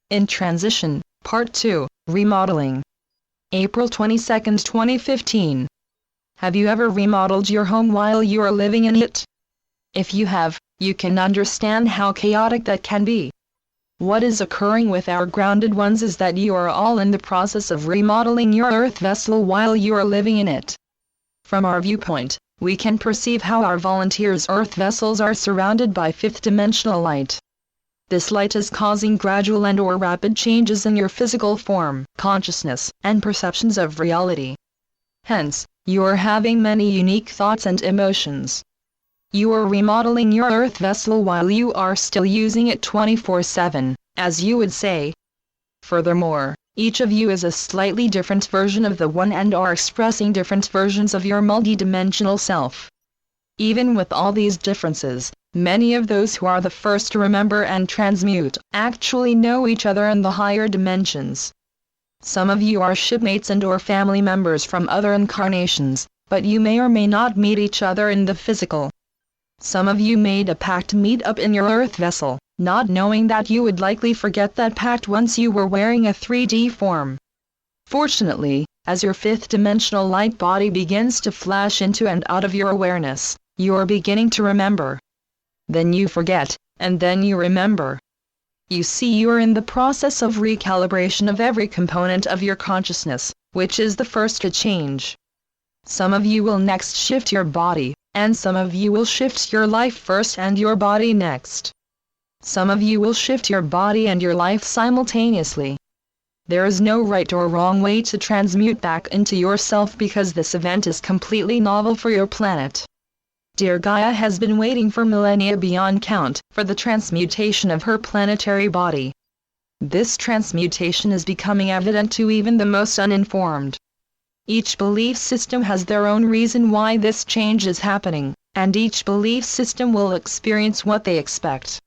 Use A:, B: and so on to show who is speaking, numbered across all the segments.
A: In Transition, Part 2, Remodeling. April 22, 2015. Have you ever remodeled your home while you are living in it? If you have, you can understand how chaotic that can be. What is occurring with our grounded ones is that you are all in the process of remodeling your earth vessel while you are living in it. From our viewpoint, we can perceive how our volunteers' earth vessels are surrounded by fifth-dimensional light. This light is causing gradual and/or rapid changes in your physical form, consciousness, and perceptions of reality. Hence, you are having many unique thoughts and emotions. You are remodeling your earth vessel while you are still using it 24/7, as you would say. Furthermore, each of you is a slightly different version of the one and are expressing different versions of your multidimensional self. Even with all these differences, many of those who are the first to remember and transmute actually know each other in the higher dimensions. Some of you are shipmates and/or family members from other incarnations, but you may or may not meet each other in the physical. Some of you made a pact to meet up in your earth vessel, not knowing that you would likely forget that pact once you were wearing a 3D form. Fortunately, as your fifth-dimensional light body begins to flash into and out of your awareness, you are beginning to remember. Then you forget, and then you remember. You see, you are in the process of recalibration of every component of your consciousness, which is the first to change. Some of you will next shift your body, and some of you will shift your life first and your body next. Some of you will shift your body and your life simultaneously. There is no right or wrong way to transmute back into yourself because this event is completely novel for your planet. Dear Gaia has been waiting for millennia beyond count for the transmutation of her planetary body. This transmutation is becoming evident to even the most uninformed. Each belief system has their own reason why this change is happening, and each belief system will experience what they expect.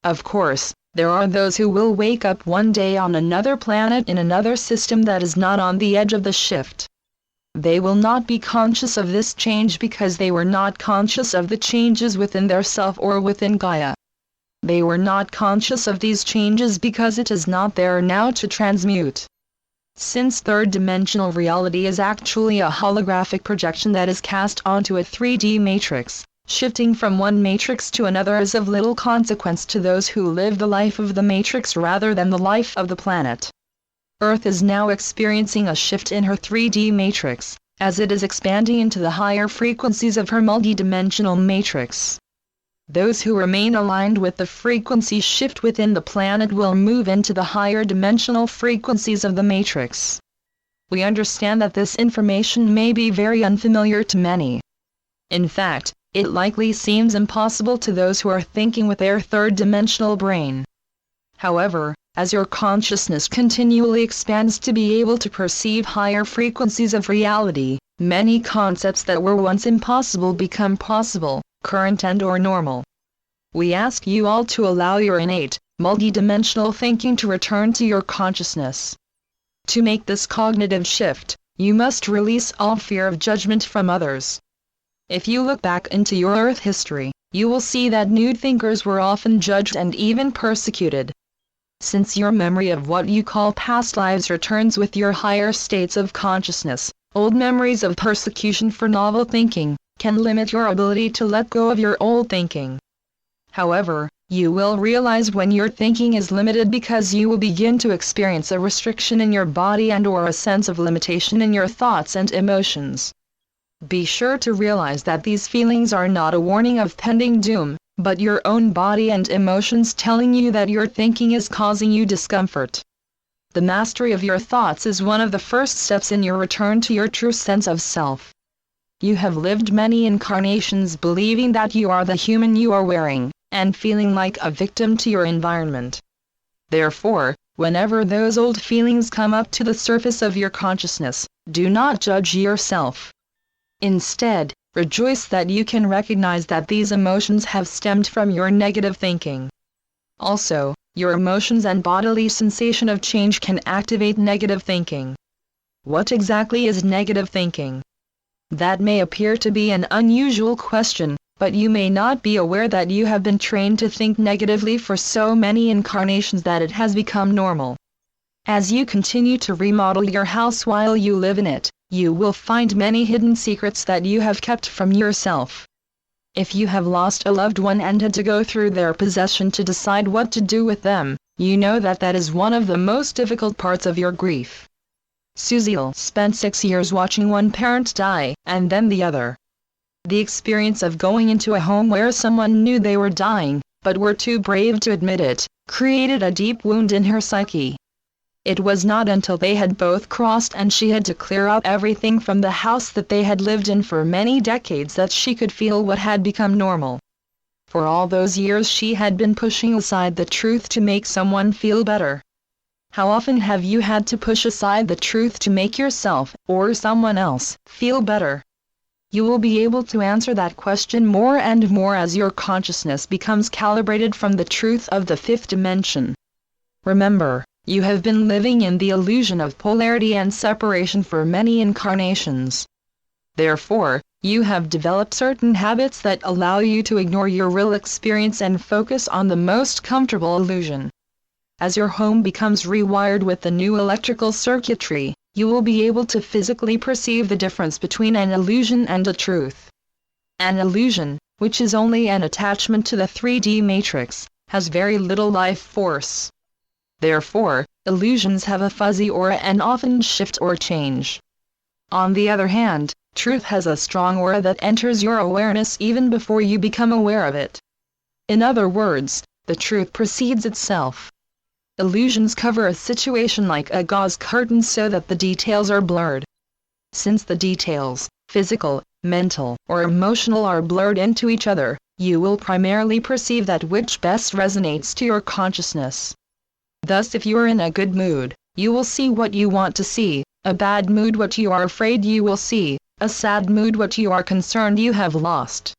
A: Of course, there are those who will wake up one day on another planet in another system that is not on the edge of the shift. They will not be conscious of this change because they were not conscious of the changes within their self or within Gaia. They were not conscious of these changes because it is not there now to transmute. Since third-dimensional reality is actually a holographic projection that is cast onto a 3D matrix, shifting from one matrix to another is of little consequence to those who live the life of the matrix rather than the life of the planet. Earth is now experiencing a shift in her 3D matrix, as it is expanding into the higher frequencies of her multidimensional matrix. Those who remain aligned with the frequency shift within the planet will move into the higher dimensional frequencies of the matrix. We understand that this information may be very unfamiliar to many. In fact, it likely seems impossible to those who are thinking with their third-dimensional brain. However, as your consciousness continually expands to be able to perceive higher frequencies of reality, many concepts that were once impossible become possible, current and/or normal. We ask you all to allow your innate, multidimensional thinking to return to your consciousness. To make this cognitive shift, you must release all fear of judgment from others. If you look back into your Earth history, you will see that new thinkers were often judged and even persecuted. Since your memory of what you call past lives returns with your higher states of consciousness, old memories of persecution for novel thinking can limit your ability to let go of your old thinking. However, you will realize when your thinking is limited because you will begin to experience a restriction in your body and/or a sense of limitation in your thoughts and emotions. Be sure to realize that these feelings are not a warning of pending doom, but your own body and emotions telling you that your thinking is causing you discomfort. The mastery of your thoughts is one of the first steps in your return to your true sense of self. You have lived many incarnations believing that you are the human you are wearing, and feeling like a victim to your environment. Therefore, whenever those old feelings come up to the surface of your consciousness, do not judge yourself. Instead, rejoice that you can recognize that these emotions have stemmed from your negative thinking. Also, your emotions and bodily sensation of change can activate negative thinking. What exactly is negative thinking? That may appear to be an unusual question, but you may not be aware that you have been trained to think negatively for so many incarnations that it has become normal. As you continue to remodel your house while you live in it, you will find many hidden secrets that you have kept from yourself. If you have lost a loved one and had to go through their possession to decide what to do with them, you know that that is one of the most difficult parts of your grief. Suziel spent 6 years watching one parent die, and then the other. The experience of going into a home where someone knew they were dying, but were too brave to admit it, created a deep wound in her psyche. It was not until they had both crossed and she had to clear out everything from the house that they had lived in for many decades that she could feel what had become normal. For all those years she had been pushing aside the truth to make someone feel better. How often have you had to push aside the truth to make yourself, or someone else, feel better? You will be able to answer that question more and more as your consciousness becomes calibrated from the truth of the fifth dimension. Remember, you have been living in the illusion of polarity and separation for many incarnations. Therefore, you have developed certain habits that allow you to ignore your real experience and focus on the most comfortable illusion. As your home becomes rewired with the new electrical circuitry, you will be able to physically perceive the difference between an illusion and a truth. An illusion, which is only an attachment to the 3D matrix, has very little life force. Therefore, illusions have a fuzzy aura and often shift or change. On the other hand, truth has a strong aura that enters your awareness even before you become aware of it. In other words, the truth precedes itself. Illusions cover a situation like a gauze curtain so that the details are blurred. Since the details, physical, mental, or emotional are blurred into each other, you will primarily perceive that which best resonates to your consciousness. Thus, if you are in a good mood, you will see what you want to see, a bad mood what you are afraid you will see, a sad mood what you are concerned you have lost.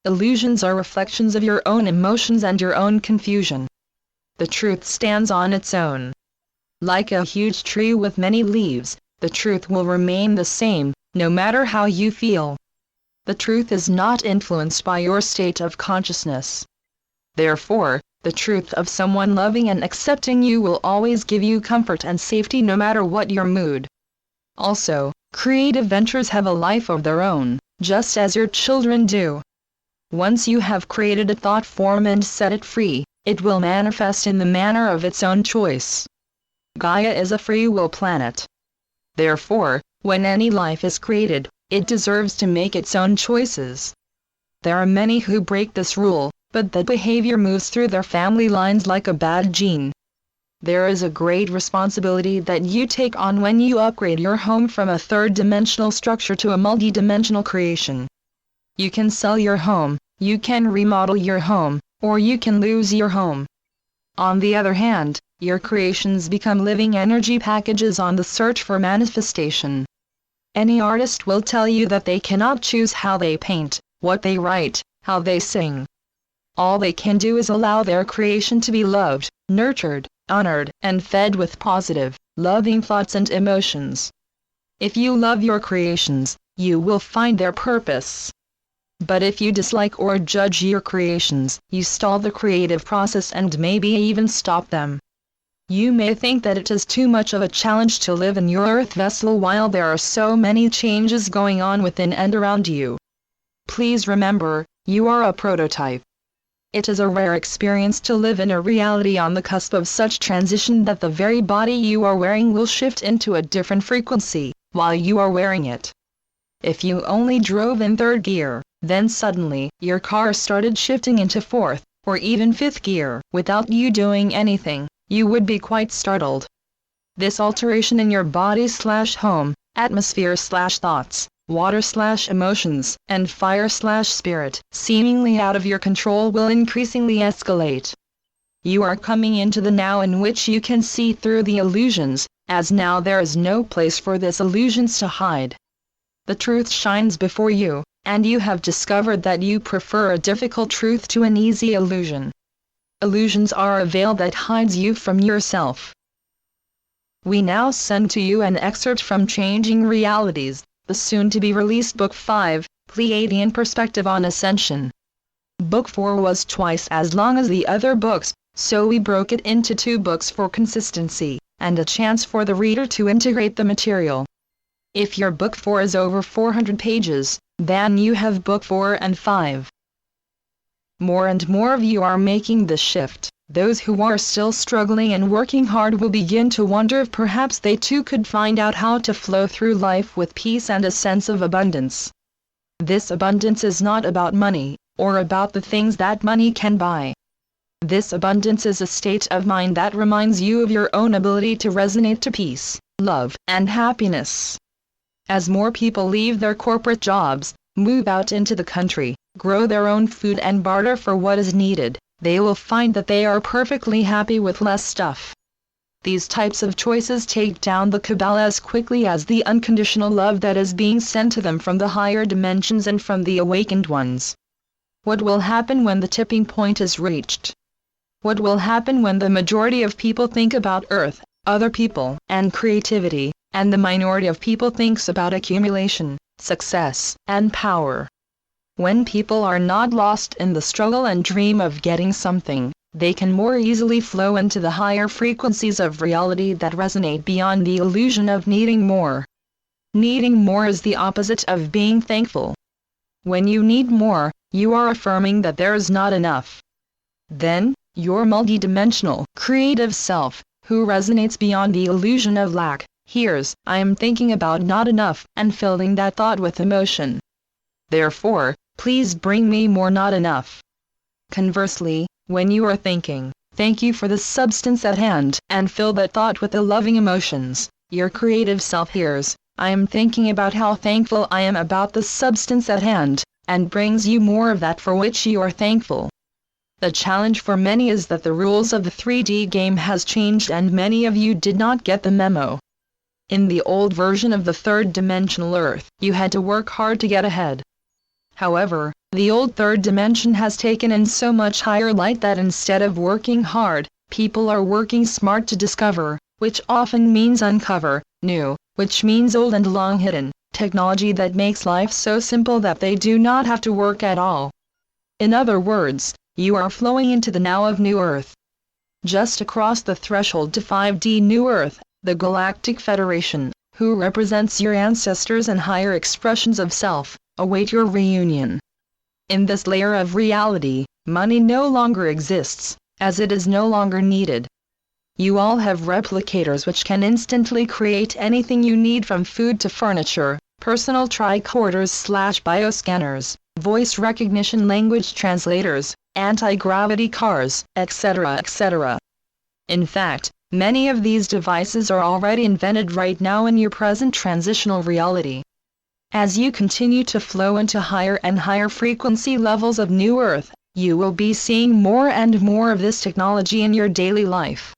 A: Illusions are reflections of your own emotions and your own confusion. The truth stands on its own. Like a huge tree with many leaves, the truth will remain the same, no matter how you feel. The truth is not influenced by your state of consciousness. Therefore, the truth of someone loving and accepting you will always give you comfort and safety no matter what your mood. Also, creative ventures have a life of their own, just as your children do. Once you have created a thought form and set it free, it will manifest in the manner of its own choice. Gaia is a free will planet. Therefore, when any life is created, it deserves to make its own choices. There are many who break this rule, but the behavior moves through their family lines like a bad gene. There is a great responsibility that you take on when you upgrade your home from a third-dimensional structure to a multi-dimensional creation. You can sell your home, you can remodel your home, or you can lose your home. On the other hand, your creations become living energy packages on the search for manifestation. Any artist will tell you that they cannot choose how they paint, what they write, how they sing. All they can do is allow their creation to be loved, nurtured, honored, and fed with positive, loving thoughts and emotions. If you love your creations, you will find their purpose. But if you dislike or judge your creations, you stall the creative process and maybe even stop them. You may think that it is too much of a challenge to live in your earth vessel while there are so many changes going on within and around you. Please remember, you are a prototype. It is a rare experience to live in a reality on the cusp of such transition that the very body you are wearing will shift into a different frequency, while you are wearing it. If you only drove in third gear, then suddenly, your car started shifting into fourth, or even fifth gear, without you doing anything, you would be quite startled. This alteration in your body/home, atmosphere/thoughts, water/emotions, and fire/spirit, seemingly out of your control will increasingly escalate. You are coming into the now in which you can see through the illusions, as now there is no place for these illusions to hide. The truth shines before you, and you have discovered that you prefer a difficult truth to an easy illusion. Illusions are a veil that hides you from yourself. We now send to you an excerpt from Changing Realities, the soon-to-be-released Book 5, Pleiadian Perspective on Ascension. Book 4 was twice as long as the other books, so we broke it into 2 books for consistency, and a chance for the reader to integrate the material. If your book 4 is over 400 pages, then you have book 4 and 5. More and more of you are making this shift. Those who are still struggling and working hard will begin to wonder if perhaps they too could find out how to flow through life with peace and a sense of abundance. This abundance is not about money, or about the things that money can buy. This abundance is a state of mind that reminds you of your own ability to resonate to peace, love, and happiness. As more people leave their corporate jobs, move out into the country, grow their own food and barter for what is needed, they will find that they are perfectly happy with less stuff. These types of choices take down the cabal as quickly as the unconditional love that is being sent to them from the higher dimensions and from the awakened ones. What will happen when the tipping point is reached? What will happen when the majority of people think about Earth, other people, and creativity, and the minority of people thinks about accumulation, success, and power? When people are not lost in the struggle and dream of getting something, they can more easily flow into the higher frequencies of reality that resonate beyond the illusion of needing more. Needing more is the opposite of being thankful. When you need more, you are affirming that there is not enough. Then, your multidimensional, creative self, who resonates beyond the illusion of lack, hears, "I am thinking about not enough," and filling that thought with emotion. Therefore, please bring me more not enough. Conversely, when you are thinking, "Thank you for the substance at hand," and fill that thought with the loving emotions, your creative self hears, "I am thinking about how thankful I am about the substance at hand," and brings you more of that for which you are thankful. The challenge for many is that the rules of the 3D game has changed and many of you did not get the memo. In the old version of the third-dimensional Earth, you had to work hard to get ahead. However, the old third dimension has taken in so much higher light that instead of working hard, people are working smart to discover, which often means uncover, new, which means old and long hidden, technology that makes life so simple that they do not have to work at all. In other words, you are flowing into the now of New Earth. Just across the threshold to 5D New Earth, the Galactic Federation, who represents your ancestors and higher expressions of self, await your reunion. In this layer of reality, money no longer exists, as it is no longer needed. You all have replicators which can instantly create anything you need, from food to furniture, personal tricorders/bioscanners, voice recognition language translators, anti-gravity cars, etc. etc. In fact, many of these devices are already invented right now in your present transitional reality. As you continue to flow into higher and higher frequency levels of New Earth, you will be seeing more and more of this technology in your daily life.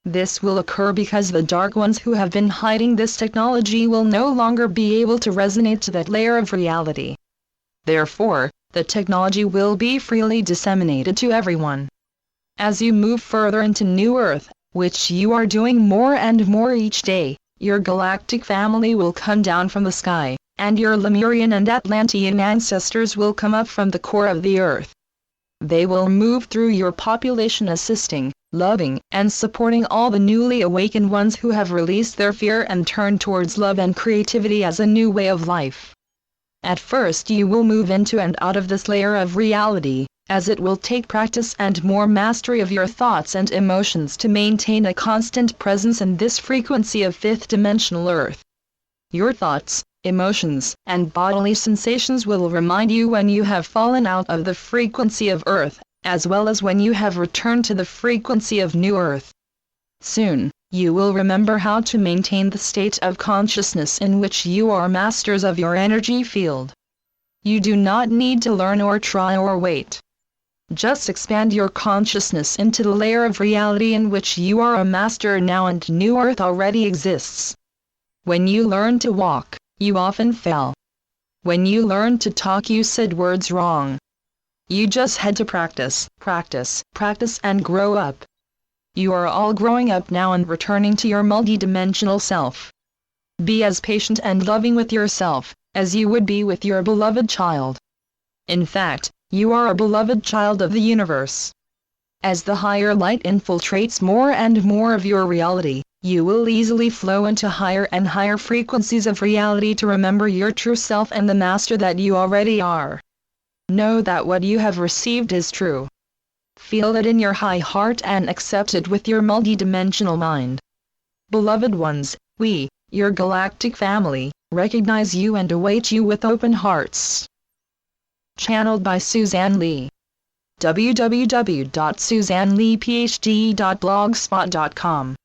A: This will occur because the Dark Ones who have been hiding this technology will no longer be able to resonate to that layer of reality. Therefore, the technology will be freely disseminated to everyone. As you move further into New Earth, which you are doing more and more each day, your galactic family will come down from the sky, and your Lemurian and Atlantean ancestors will come up from the core of the Earth. They will move through your population assisting, loving, and supporting all the newly awakened ones who have released their fear and turned towards love and creativity as a new way of life. At first you will move into and out of this layer of reality, as it will take practice and more mastery of your thoughts and emotions to maintain a constant presence in this frequency of fifth-dimensional Earth. Your thoughts, emotions, and bodily sensations will remind you when you have fallen out of the frequency of Earth, as well as when you have returned to the frequency of New Earth. Soon, you will remember how to maintain the state of consciousness in which you are masters of your energy field. You do not need to learn or try or wait. Just expand your consciousness into the layer of reality in which you are a master now, and New Earth already exists. When you learn to walk, you often fell. When you learn to talk, you said words wrong. You just had to practice, practice, practice, and grow up. You are all growing up now and returning to your multidimensional self. Be as patient and loving with yourself as you would be with your beloved child. In fact, You are a beloved child of the universe. As the higher light infiltrates more and more of your reality, you will easily flow into higher and higher frequencies of reality to remember your true self and the master that you already are. Know that what you have received is true. Feel it in your high heart and accept it with your multidimensional mind. Beloved ones, we, your galactic family, recognize you and await you with open hearts. Channeled by Suzanne Lee. www.suzanneleephd.blogspot.com